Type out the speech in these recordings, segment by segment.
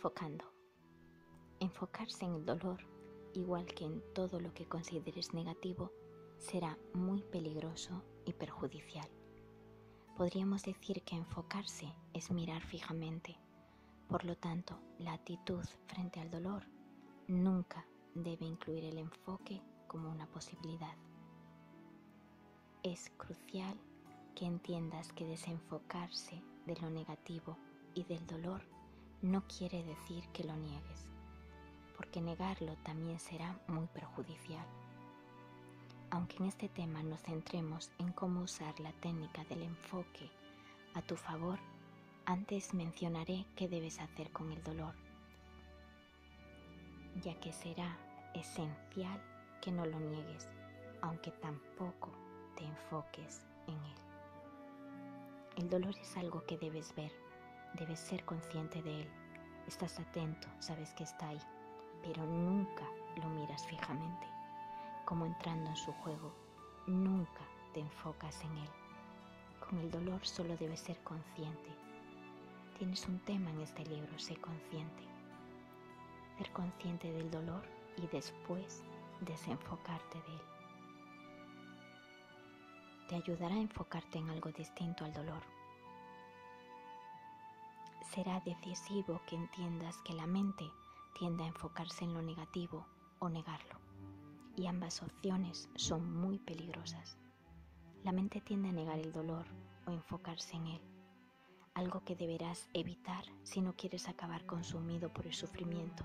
Desenfocando. Enfocarse en el dolor, igual que en todo lo que consideres negativo, será muy peligroso y perjudicial. Podríamos decir que enfocarse es mirar fijamente. Por lo tanto, la actitud frente al dolor nunca debe incluir el enfoque como una posibilidad. Es crucial que entiendas que desenfocarse de lo negativo y del dolor no quiere decir que lo niegues, porque negarlo también será muy perjudicial. Aunque en este tema nos centremos en cómo usar la técnica del enfoque a tu favor, antes mencionaré qué debes hacer con el dolor, ya que será esencial que no lo niegues, aunque tampoco te enfoques en él. El dolor es algo que debes ver, debes ser consciente de él, estás atento, sabes que está ahí, pero nunca lo miras fijamente, como entrando en su juego, nunca te enfocas en él. Con el dolor solo debes ser consciente. Tienes un tema en este libro, sé consciente. Ser consciente del dolor y después desenfocarte de él. Te ayudará a enfocarte en algo distinto al dolor. Será decisivo que entiendas que la mente tiende a enfocarse en lo negativo o negarlo, y ambas opciones son muy peligrosas. La mente tiende a negar el dolor o enfocarse en él, algo que deberás evitar si no quieres acabar consumido por el sufrimiento.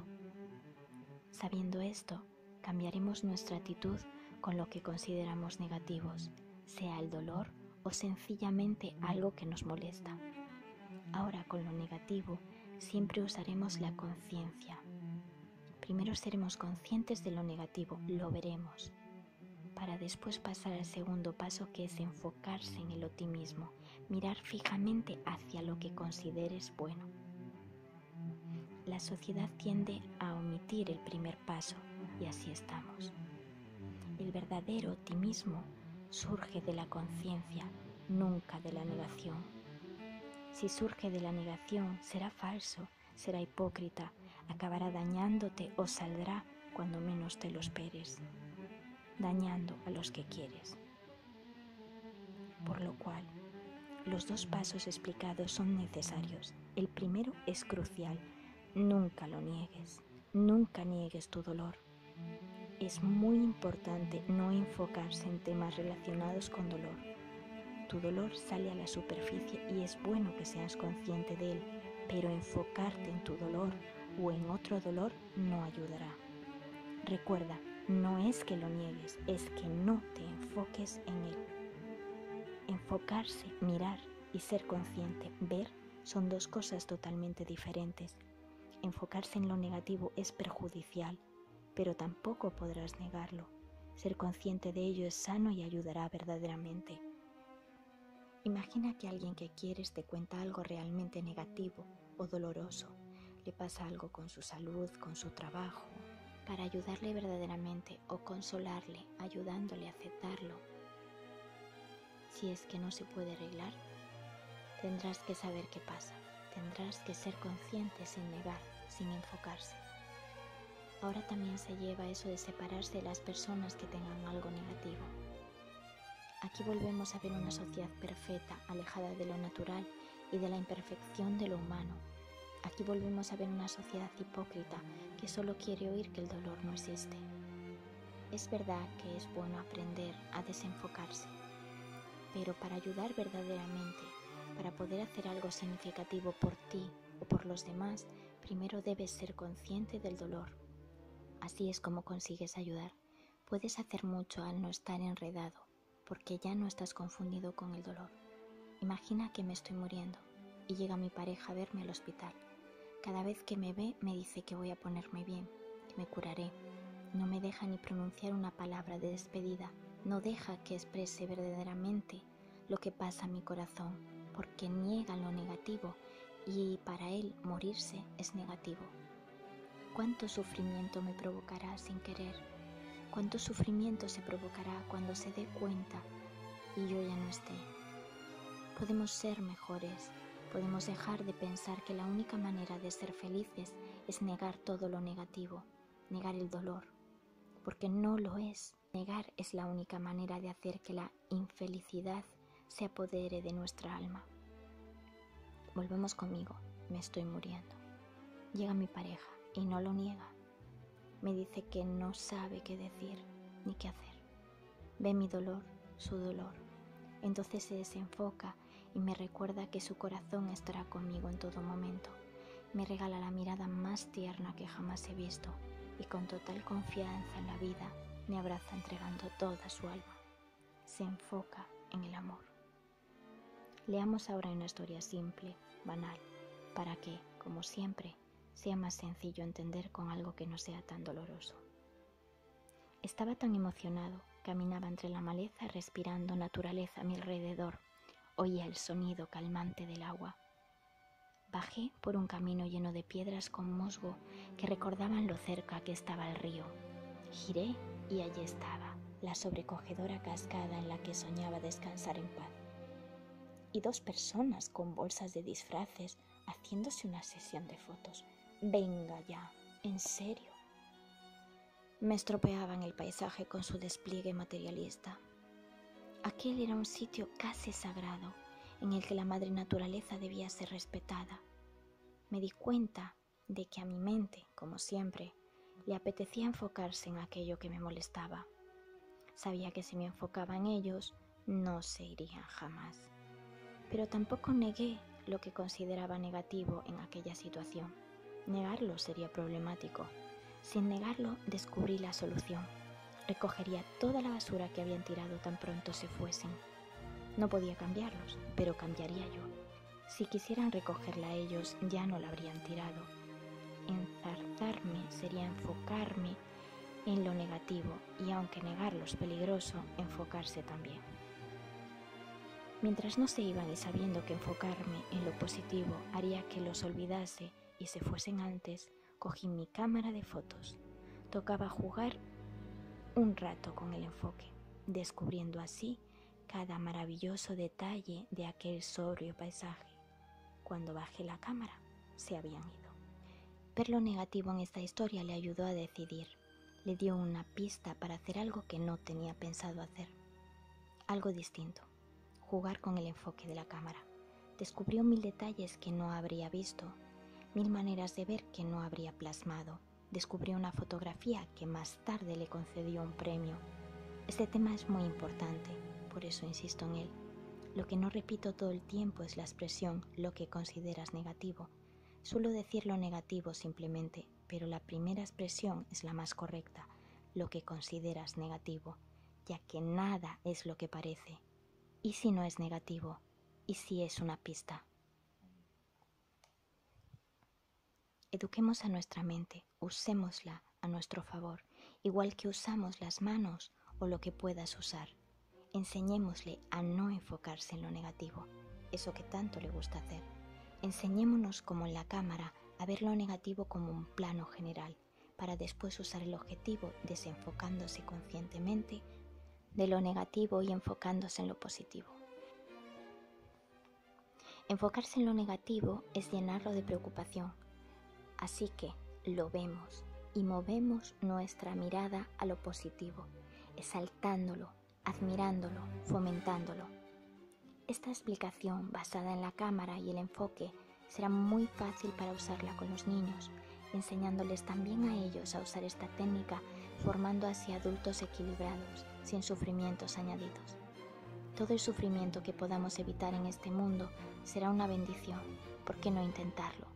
Sabiendo esto, cambiaremos nuestra actitud con lo que consideramos negativos, sea el dolor o sencillamente algo que nos molesta. Ahora, con lo negativo, siempre usaremos la conciencia. Primero seremos conscientes de lo negativo, lo veremos, para después pasar al segundo paso, que es enfocarse en el optimismo, mirar fijamente hacia lo que consideres bueno. La sociedad tiende a omitir el primer paso y así estamos. El verdadero optimismo surge de la conciencia, nunca de la negación. Si surge de la negación, será falso, será hipócrita, acabará dañándote o saldrá cuando menos te lo esperes, dañando a los que quieres. Por lo cual, los dos pasos explicados son necesarios. El primero es crucial. Nunca lo niegues, nunca niegues tu dolor. Es muy importante no enfocarse en temas relacionados con dolor. Tu dolor sale a la superficie y es bueno que seas consciente de él, pero enfocarte en tu dolor o en otro dolor no ayudará. Recuerda, no es que lo niegues, es que no te enfoques en él. Enfocarse, mirar y ser consciente, ver, son dos cosas totalmente diferentes. Enfocarse en lo negativo es perjudicial, pero tampoco podrás negarlo. Ser consciente de ello es sano y ayudará verdaderamente. Imagina que alguien que quieres te cuenta algo realmente negativo o doloroso. Le pasa algo con su salud, con su trabajo. Para ayudarle verdaderamente o consolarle, ayudándole a aceptarlo. Si es que no se puede arreglar, tendrás que saber qué pasa. Tendrás que ser consciente sin negar, sin enfocarse. Ahora también se lleva eso de separarse de las personas que tengan algo negativo. Aquí volvemos a ver una sociedad perfecta, alejada de lo natural y de la imperfección de lo humano. Aquí volvemos a ver una sociedad hipócrita que solo quiere oír que el dolor no existe. Es verdad que es bueno aprender a desenfocarse, pero para ayudar verdaderamente, para poder hacer algo significativo por ti o por los demás, primero debes ser consciente del dolor. Así es como consigues ayudar. Puedes hacer mucho al no estar enredado, porque ya no estás confundido con el dolor. Imagina que me estoy muriendo y llega mi pareja a verme al hospital. Cada vez que me ve me dice que voy a ponerme bien, que me curaré. No me deja ni pronunciar una palabra de despedida, no deja que exprese verdaderamente lo que pasa en mi corazón, porque niega lo negativo y para él morirse es negativo. ¿Cuánto sufrimiento me provocará sin querer? ¿Cuánto sufrimiento se provocará cuando se dé cuenta y yo ya no esté? Podemos ser mejores, Podemos dejar de pensar que la única manera de ser felices es negar todo lo negativo, negar el dolor, porque no lo es. Negar es la única manera de hacer que la infelicidad se apodere de nuestra alma. Volvemos conmigo, me estoy muriendo. Llega mi pareja y no lo niega. Me dice que no sabe qué decir ni qué hacer. Ve mi dolor, su dolor. Entonces se desenfoca y me recuerda que su corazón estará conmigo en todo momento. Me regala la mirada más tierna que jamás he visto y con total confianza en la vida me abraza entregando toda su alma. Se enfoca en el amor. Leamos ahora una historia simple, banal, para que, como siempre, sea más sencillo entender con algo que no sea tan doloroso. Estaba tan emocionado, caminaba entre la maleza respirando naturaleza a mi alrededor. Oía el sonido calmante del agua. Bajé por un camino lleno de piedras con musgo que recordaban lo cerca que estaba el río. Giré y allí estaba, la sobrecogedora cascada en la que soñaba descansar en paz. Y dos personas con bolsas de disfraces haciéndose una sesión de fotos. Venga ya, ¿en serio? Me estropeaban el paisaje con su despliegue materialista. Aquel era un sitio casi sagrado, en el que la madre naturaleza debía ser respetada. Me di cuenta de que a mi mente, como siempre, le apetecía enfocarse en aquello que me molestaba. Sabía que si me enfocaba en ellos, no se irían jamás. Pero tampoco negué lo que consideraba negativo en aquella situación. Negarlo sería problemático. Sin negarlo, descubrí la solución. Recogería toda la basura que habían tirado tan pronto se fuesen. No podía cambiarlos, pero cambiaría yo. Si quisieran recogerla ellos, ya no la habrían tirado. Enzarzarme sería enfocarme en lo negativo y aunque negarlo es peligroso, enfocarse también. Mientras no se iban y sabiendo que enfocarme en lo positivo haría que los olvidase y se fuesen antes, cogí mi cámara de fotos. Tocaba jugar un rato con el enfoque, descubriendo así cada maravilloso detalle de aquel sobrio paisaje. Cuando bajé la cámara, se habían ido. Ver lo negativo en esta historia le ayudó a decidir. Le dio una pista para hacer algo que no tenía pensado hacer. Algo distinto. Jugar con el enfoque de la cámara. Descubrió 1000 detalles que no habría visto, 1000 maneras de ver que no habría plasmado. Descubrió una fotografía que más tarde le concedió un premio. Este tema es muy importante, por eso insisto en él. Lo que no repito todo el tiempo es la expresión lo que consideras negativo. Suelo decir lo negativo simplemente, pero la primera expresión es la más correcta, lo que consideras negativo, ya que nada es lo que parece. ¿Y si no es negativo? ¿Y si es una pista? Eduquemos a nuestra mente, usémosla a nuestro favor, igual que usamos las manos o lo que puedas usar. Enseñémosle a no enfocarse en lo negativo, eso que tanto le gusta hacer. Enseñémonos como en la cámara a ver lo negativo como un plano general, para después usar el objetivo desenfocándose conscientemente de lo negativo y enfocándose en lo positivo. Enfocarse en lo negativo es llenarlo de preocupación, así que lo vemos y movemos nuestra mirada a lo positivo, exaltándolo, admirándolo, fomentándolo. Esta explicación basada en la cámara y el enfoque será muy fácil para usarla con los niños, enseñándoles también a ellos a usar esta técnica, formando así adultos equilibrados, sin sufrimientos añadidos. Todo el sufrimiento que podamos evitar en este mundo será una bendición. ¿Por qué no intentarlo?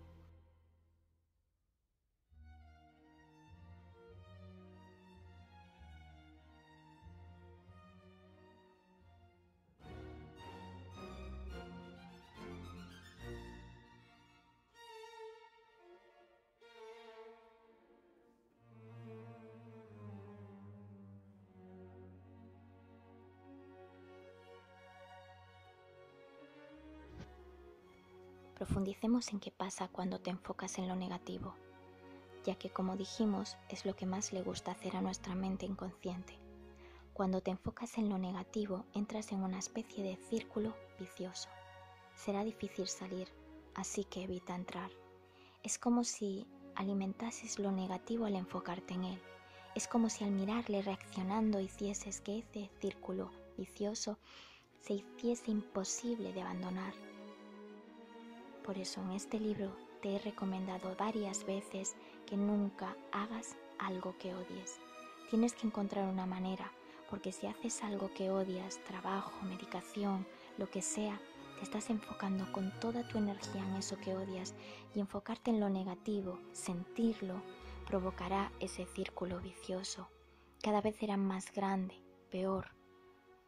Profundicemos en qué pasa cuando te enfocas en lo negativo, ya que como dijimos es lo que más le gusta hacer a nuestra mente inconsciente. Cuando te enfocas en lo negativo entras en una especie de círculo vicioso. Será difícil salir, así que evita entrar. Es como si alimentases lo negativo al enfocarte en él. Es como si al mirarle reaccionando hicieses que ese círculo vicioso se hiciese imposible de abandonar. Por eso en este libro te he recomendado varias veces que nunca hagas algo que odies. Tienes que encontrar una manera, porque si haces algo que odias, trabajo, medicación, lo que sea, te estás enfocando con toda tu energía en eso que odias, y enfocarte en lo negativo, sentirlo, provocará ese círculo vicioso. Cada vez será más grande, peor.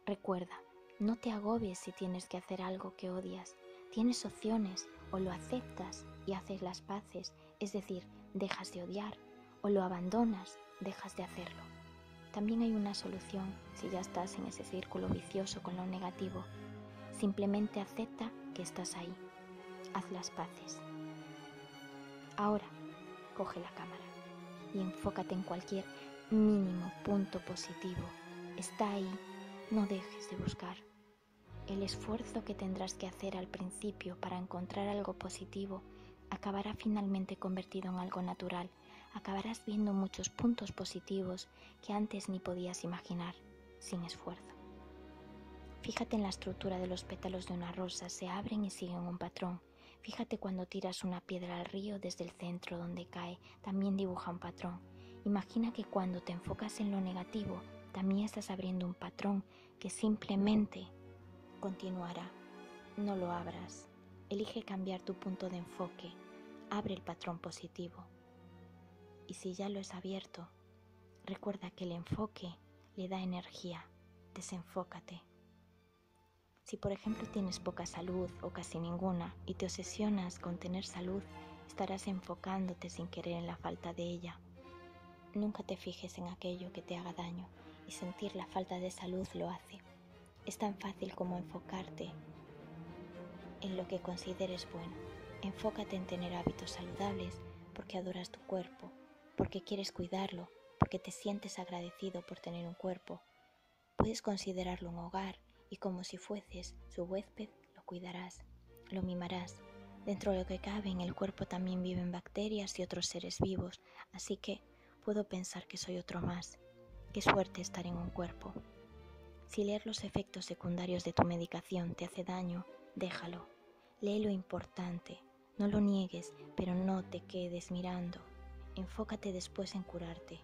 Recuerda, no te agobies si tienes que hacer algo que odias. Tienes opciones, o lo aceptas y haces las paces, es decir, dejas de odiar, o lo abandonas, dejas de hacerlo. También hay una solución si ya estás en ese círculo vicioso con lo negativo. Simplemente acepta que estás ahí. Haz las paces. Ahora, coge la cámara y enfócate en cualquier mínimo punto positivo. Está ahí, no dejes de buscar. El esfuerzo que tendrás que hacer al principio para encontrar algo positivo acabará finalmente convertido en algo natural. Acabarás viendo muchos puntos positivos que antes ni podías imaginar, sin esfuerzo. Fíjate en la estructura de los pétalos de una rosa, se abren y siguen un patrón. Fíjate cuando tiras una piedra al río desde el centro donde cae, también dibuja un patrón. Imagina que cuando te enfocas en lo negativo, también estás abriendo un patrón que simplemente continuará. No lo abras. Elige cambiar tu punto de enfoque. Abre el patrón positivo. Y si ya lo has abierto, recuerda que el enfoque le da energía. Desenfócate. Si por ejemplo tienes poca salud o casi ninguna y te obsesionas con tener salud, estarás enfocándote sin querer en la falta de ella. Nunca te fijes en aquello que te haga daño, y sentir la falta de salud lo hace. Es tan fácil como enfocarte en lo que consideres bueno. Enfócate en tener hábitos saludables porque adoras tu cuerpo, porque quieres cuidarlo, porque te sientes agradecido por tener un cuerpo. Puedes considerarlo un hogar y como si fueses su huésped lo cuidarás, lo mimarás. Dentro de lo que cabe en el cuerpo también viven bacterias y otros seres vivos, así que puedo pensar que soy otro más. Qué suerte estar en un cuerpo. Si leer los efectos secundarios de tu medicación te hace daño, déjalo. Lee lo importante, no lo niegues, pero no te quedes mirando. Enfócate después en curarte.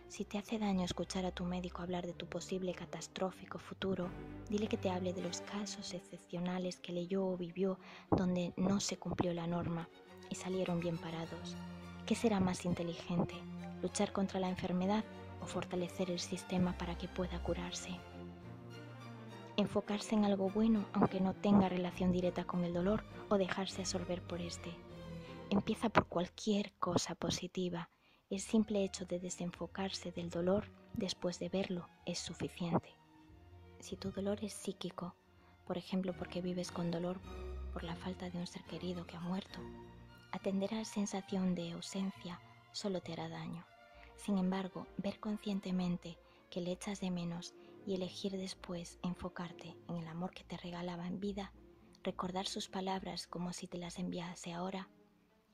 Si te hace daño escuchar a tu médico hablar de tu posible catastrófico futuro, dile que te hable de los casos excepcionales que leyó o vivió donde no se cumplió la norma y salieron bien parados. ¿Qué será más inteligente? ¿Luchar contra la enfermedad o fortalecer el sistema para que pueda curarse? Enfocarse en algo bueno aunque no tenga relación directa con el dolor o dejarse absorber por este. Empieza por cualquier cosa positiva. El simple hecho de desenfocarse del dolor después de verlo es suficiente. Si tu dolor es psíquico, por ejemplo porque vives con dolor por la falta de un ser querido que ha muerto, atender a la sensación de ausencia solo te hará daño. Sin embargo, ver conscientemente que le echas de menos y elegir después enfocarte en el amor que te regalaba en vida, recordar sus palabras como si te las enviase ahora,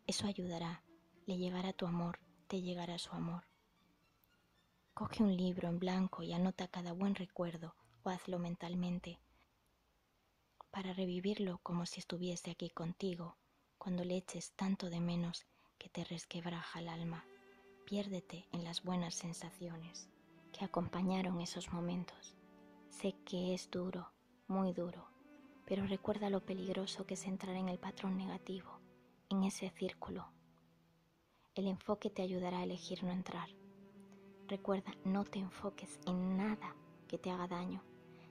eso ayudará, le llegará tu amor, te llegará su amor. Coge un libro en blanco y anota cada buen recuerdo o hazlo mentalmente para revivirlo como si estuviese aquí contigo cuando le eches tanto de menos que te resquebraja el alma. Piérdete en las buenas sensaciones que acompañaron esos momentos. Sé que es duro, muy duro, pero recuerda lo peligroso que es entrar en el patrón negativo, en ese círculo. El enfoque te ayudará a elegir no entrar. Recuerda, no te enfoques en nada que te haga daño,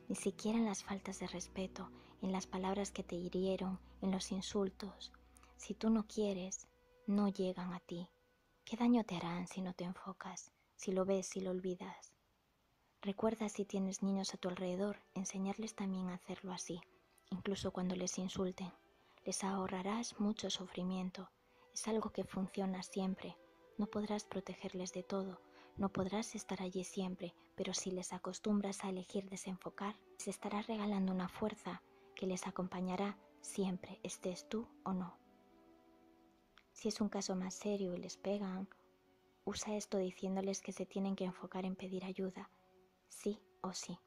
ni siquiera en las faltas de respeto, en las palabras que te hirieron, en los insultos. Si tú no quieres, no llegan a ti. ¿Qué daño te harán si no te enfocas, si lo ves, si lo olvidas? Recuerda, si tienes niños a tu alrededor, enseñarles también a hacerlo así, incluso cuando les insulten. Les ahorrarás mucho sufrimiento. Es algo que funciona siempre. No podrás protegerles de todo, no podrás estar allí siempre, pero si les acostumbras a elegir desenfocar, les estarás regalando una fuerza que les acompañará siempre, estés tú o no. Si es un caso más serio y les pegan, usa esto diciéndoles que se tienen que enfocar en pedir ayuda, sí o sí.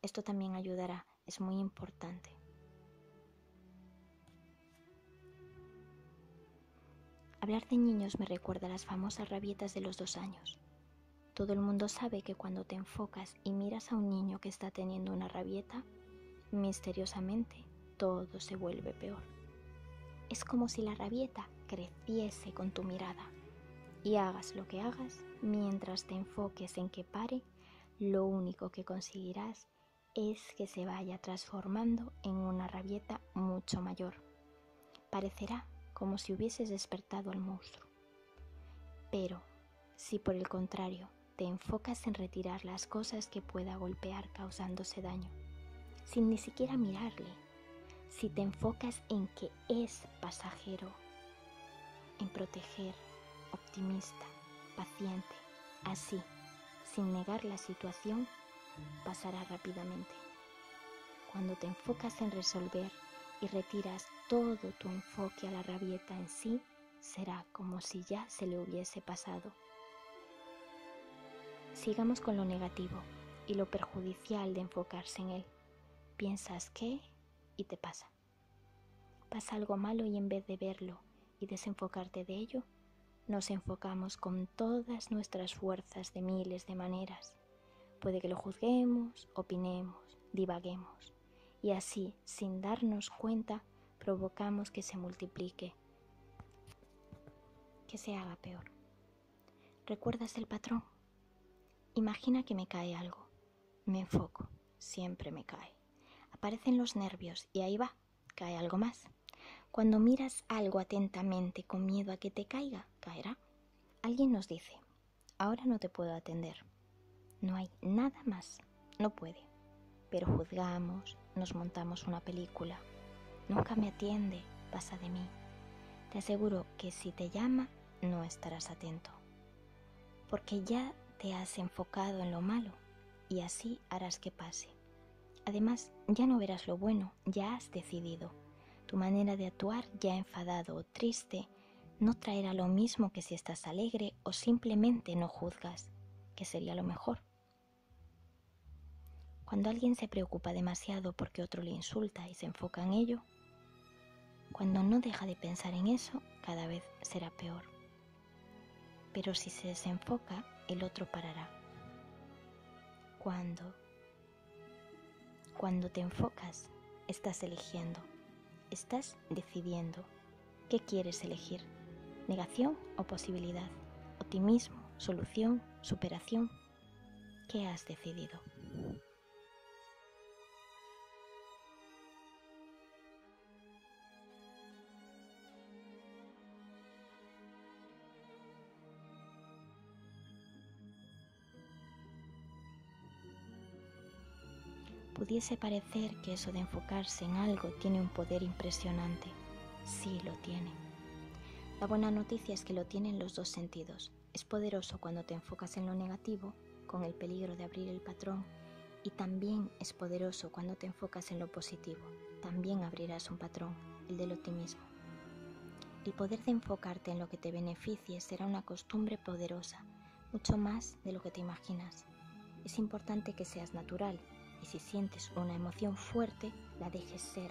Esto también ayudará, es muy importante. Hablar de niños me recuerda a las famosas rabietas de los 2 años. Todo el mundo sabe que cuando te enfocas y miras a un niño que está teniendo una rabieta, misteriosamente todo se vuelve peor. Es como si la rabieta creciese con tu mirada. Y hagas lo que hagas, mientras te enfoques en que pare, lo único que conseguirás es que se vaya transformando en una rabieta mucho mayor. Parecerá como si hubieses despertado al monstruo. Pero, si por el contrario te enfocas en retirar las cosas que pueda golpear causándose daño, sin ni siquiera mirarle, si te enfocas en que es pasajero, en proteger, optimista, paciente, así, sin negar la situación, pasará rápidamente. Cuando te enfocas en resolver y retiras todo tu enfoque a la rabieta en sí, será como si ya se le hubiese pasado. Sigamos con lo negativo y lo perjudicial de enfocarse en él. Piensas que y te pasa. Pasa algo malo y en vez de verlo y desenfocarte de ello, nos enfocamos con todas nuestras fuerzas de miles de maneras. Puede que lo juzguemos, opinemos, divaguemos. Y así, sin darnos cuenta, provocamos que se multiplique, que se haga peor. ¿Recuerdas el patrón? Imagina que me cae algo. Me enfoco, siempre me cae. Aparecen los nervios y ahí va, cae algo más. Cuando miras algo atentamente con miedo a que te caiga, caerá. Alguien nos dice, ahora no te puedo atender. No hay nada más, no puede. Pero juzgamos, nos montamos una película. Nunca me atiende, pasa de mí. Te aseguro que si te llama, no estarás atento. Porque ya te has enfocado en lo malo y así harás que pase. Además, ya no verás lo bueno, ya has decidido. Tu manera de actuar, ya enfadado o triste, no traerá lo mismo que si estás alegre o simplemente no juzgas, que sería lo mejor. Cuando alguien se preocupa demasiado porque otro le insulta y se enfoca en ello, cuando no deja de pensar en eso, cada vez será peor. Pero si se desenfoca, el otro parará. Cuando te enfocas, estás eligiendo, estás decidiendo. ¿Qué quieres elegir? ¿Negación o posibilidad? ¿Optimismo, solución, superación? ¿Qué has decidido? Pudiese parecer que eso de enfocarse en algo tiene un poder impresionante. Sí, lo tiene. La buena noticia es que lo tiene en los 2 sentidos. Es poderoso cuando te enfocas en lo negativo, con el peligro de abrir el patrón, y también es poderoso cuando te enfocas en lo positivo. También abrirás un patrón, el del optimismo. El poder de enfocarte en lo que te beneficie será una costumbre poderosa, mucho más de lo que te imaginas. Es importante que seas natural, y si sientes una emoción fuerte, la dejes ser.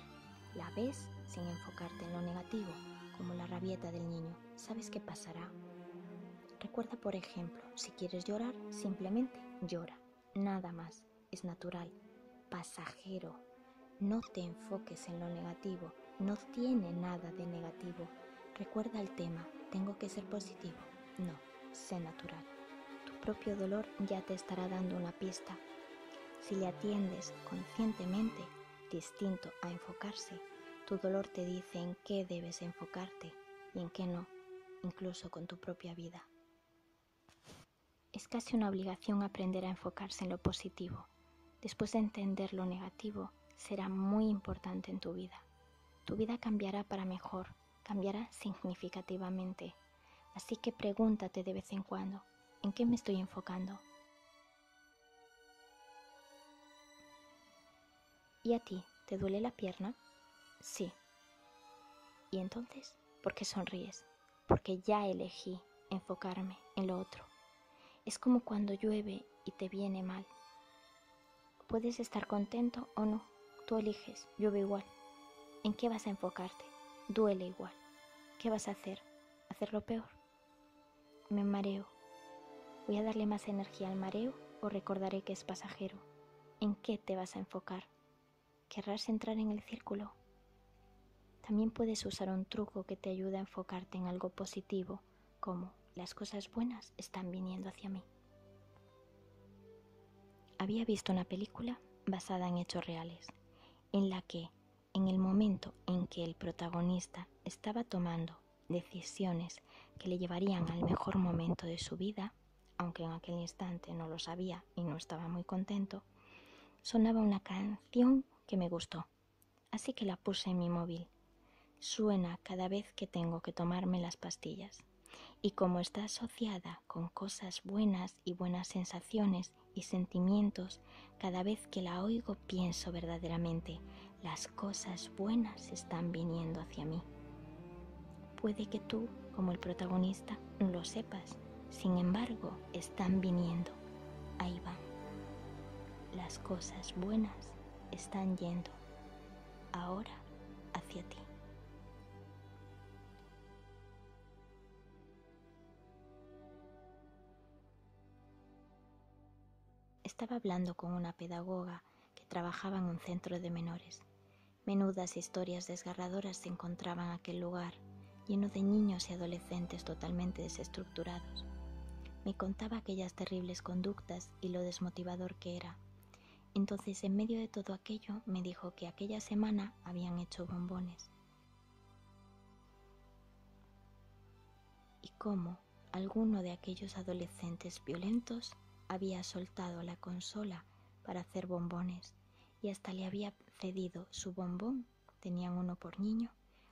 La ves sin enfocarte en lo negativo, como la rabieta del niño. ¿Sabes qué pasará? Recuerda, por ejemplo, si quieres llorar, simplemente llora. Nada más. Es natural, pasajero. No te enfoques en lo negativo. No tiene nada de negativo. Recuerda el tema. ¿Tengo que ser positivo? No, sé natural. Tu propio dolor ya te estará dando una pista. Si le atiendes conscientemente, distinto a enfocarse, tu dolor te dice en qué debes enfocarte y en qué no, incluso con tu propia vida. Es casi una obligación aprender a enfocarse en lo positivo. Después de entender lo negativo, será muy importante en tu vida. Tu vida cambiará para mejor, cambiará significativamente. Así que pregúntate de vez en cuando, ¿en qué me estoy enfocando? ¿Y a ti, te duele la pierna? Sí. ¿Y entonces, por qué sonríes? porque ya elegí enfocarme en lo otro. Es como cuando llueve y te viene mal. Puedes estar contento o no, tú eliges, llueve igual. ¿En qué vas a enfocarte? Duele igual. ¿Qué vas a hacer? ¿Hacerlo peor? Me mareo. ¿Voy a darle más energía al mareo o recordaré que es pasajero? ¿En qué te vas a enfocar? ¿Querrás entrar en el círculo? También puedes usar un truco que te ayude a enfocarte en algo positivo, como las cosas buenas están viniendo hacia mí. Había visto una película basada en hechos reales, en la que, en el momento en que el protagonista estaba tomando decisiones que le llevarían al mejor momento de su vida, aunque en aquel instante no lo sabía y no estaba muy contento, sonaba una canción que me gustó, así que la puse en mi móvil. Suena cada vez que tengo que tomarme las pastillas. Y como está asociada con cosas buenas y buenas sensaciones y sentimientos, cada vez que la oigo pienso verdaderamente, las cosas buenas están viniendo hacia mí. Puede que tú, como el protagonista, no lo sepas, sin embargo, están viniendo. Ahí van. Las cosas buenas están yendo ahora hacia ti. Estaba hablando con una pedagoga que trabajaba en un centro de menores. Menudas historias desgarradoras se encontraban en aquel lugar, lleno de niños y adolescentes totalmente desestructurados. Me contaba aquellas terribles conductas y lo desmotivador que era. Entonces, en medio de todo aquello, me dijo que aquella semana habían hecho bombones. Y cómo alguno de aquellos adolescentes violentos había soltado la consola para hacer bombones y hasta le había cedido su bombón, tenían uno por niño,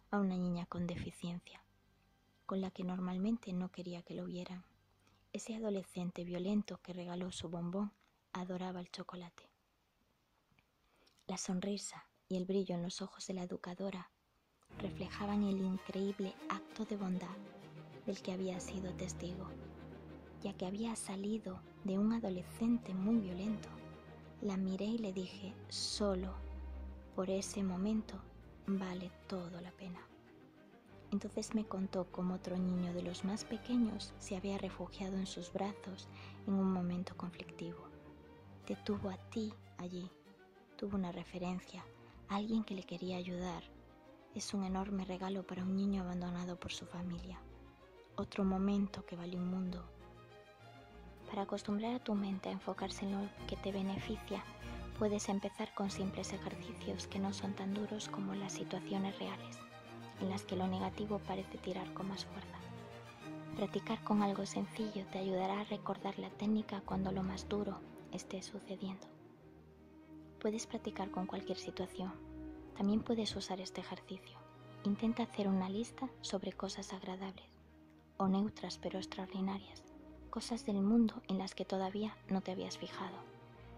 a una niña con deficiencia, con la que normalmente no quería que lo vieran. Ese adolescente violento que regaló su bombón adoraba el chocolate. La sonrisa y el brillo en los ojos de la educadora reflejaban el increíble acto de bondad del que había sido testigo, ya que había salido de un adolescente muy violento. La miré y le dije, solo por ese momento vale todo la pena. Entonces me contó cómo otro niño de los más pequeños se había refugiado en sus brazos en un momento conflictivo. Te tuvo a ti allí, tuvo una referencia, alguien que le quería ayudar. Es un enorme regalo para un niño abandonado por su familia. Otro momento que vale un mundo. Para acostumbrar a tu mente a enfocarse en lo que te beneficia, puedes empezar con simples ejercicios que no son tan duros como las situaciones reales, en las que lo negativo parece tirar con más fuerza. Practicar con algo sencillo te ayudará a recordar la técnica cuando lo más duro esté sucediendo. Puedes practicar con cualquier situación. También puedes usar este ejercicio. Intenta hacer una lista sobre cosas agradables, o neutras pero extraordinarias, cosas del mundo en las que todavía no te habías fijado.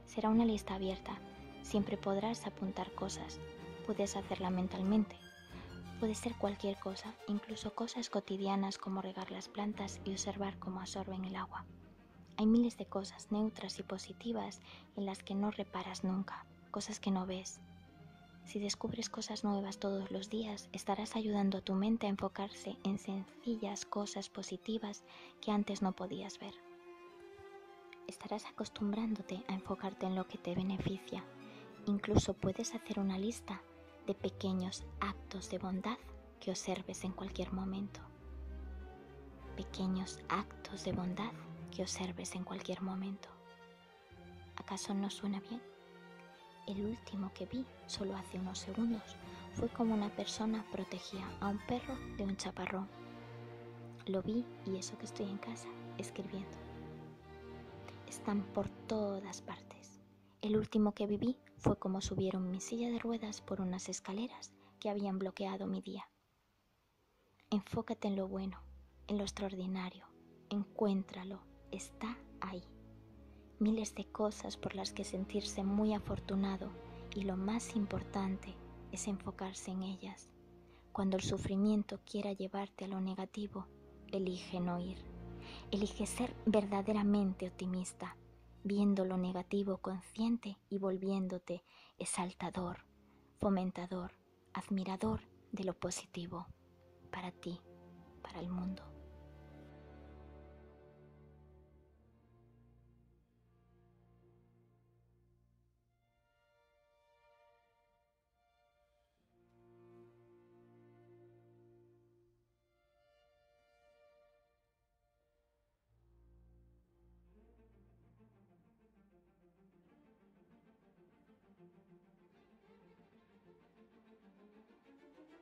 Será una lista abierta, siempre podrás apuntar cosas, puedes hacerla mentalmente. Puede ser cualquier cosa, incluso cosas cotidianas como regar las plantas y observar cómo absorben el agua. Hay miles de cosas neutras y positivas en las que no reparas nunca, cosas que no ves. Si descubres cosas nuevas todos los días, estarás ayudando a tu mente a enfocarse en sencillas cosas positivas que antes no podías ver. Estarás acostumbrándote a enfocarte en lo que te beneficia. Incluso puedes hacer una lista de pequeños actos de bondad que observes en cualquier momento. Pequeños actos de bondad que observes en cualquier momento. ¿Acaso no suena bien? El último que vi, solo hace unos segundos, fue como una persona protegía a un perro de un chaparrón. Lo vi y eso que estoy en casa, escribiendo. Están por todas partes. El último que viví fue como subieron mi silla de ruedas por unas escaleras que habían bloqueado mi día. Enfócate en lo bueno, en lo extraordinario. Encuéntralo, está ahí. Miles de cosas por las que sentirse muy afortunado y lo más importante es enfocarse en ellas. Cuando el sufrimiento quiera llevarte a lo negativo, elige no ir. Elige ser verdaderamente optimista, viendo lo negativo consciente y volviéndote exaltador, fomentador, admirador de lo positivo, para ti, para el mundo.